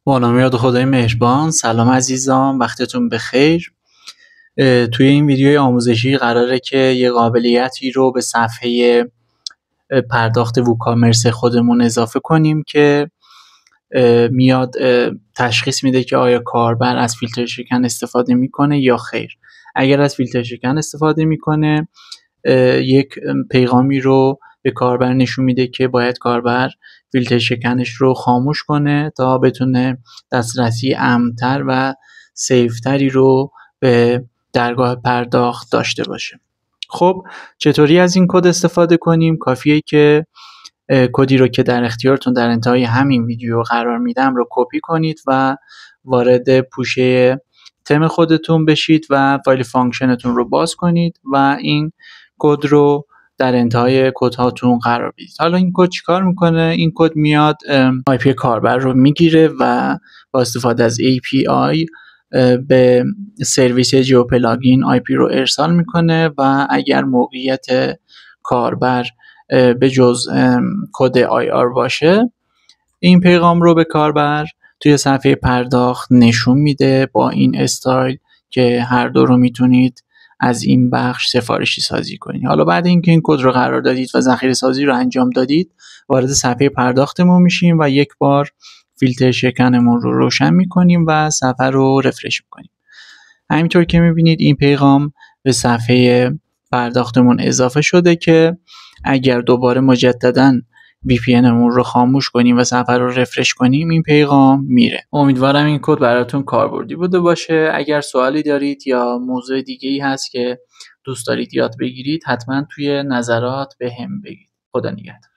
با نام یاد خدای مهربان. سلام عزیزان، وقتتون بخیر. توی این ویدیوی آموزشی قراره که یه قابلیتی رو به صفحه پرداخت ووکامرس خودمون اضافه کنیم که میاد تشخیص میده که آیا کاربر از فیلتر شکن استفاده میکنه یا خیر. اگر از فیلتر شکن استفاده میکنه یک پیغامی رو به کاربر نشون میده که باید کاربر فیلتر شکنش رو خاموش کنه تا بتونه دسترسی امن‌تر و سیفتری رو به درگاه پرداخت داشته باشه. خب چطوری از این کد استفاده کنیم؟ کافیه که کدی رو که در اختیارتون در انتهای همین ویدیو قرار میدم رو کپی کنید و وارد پوشه تم خودتون بشید و فایل فانکشنتون رو باز کنید و این کد رو در انتهای کد هاتون قرار بدید. حالا این کد چیکار میکنه؟ این کد میاد IP کاربر رو میگیره و با استفاده از API به سرویس جیو پلاگین IP رو ارسال میکنه و اگر موقعیت کاربر به جز کد IR باشه، این پیغام رو به کاربر توی صفحه پرداخت نشون میده با این استایل که هر دو رو میتونید از این بخش سفارشی سازی کنید. حالا بعد اینکه این کد رو قرار دادید و ذخیره سازی رو انجام دادید، وارد صفحه پرداختمون میشیم و یک بار فیلتر شکنمون رو روشن میکنیم و صفحه رو رفرش میکنیم. همینطور که میبینید این پیغام به صفحه پرداختمون اضافه شده که اگر دوباره مجدداً VPNمون رو خاموش کنیم و صفحه رو رفرش کنیم، این پیغام میره. امیدوارم این کد براتون کاربردی بوده باشه. اگر سوالی دارید یا موضوع دیگه‌ای هست که دوست دارید یاد بگیرید، حتما توی نظرات بهم بگید. خدا نگهدار.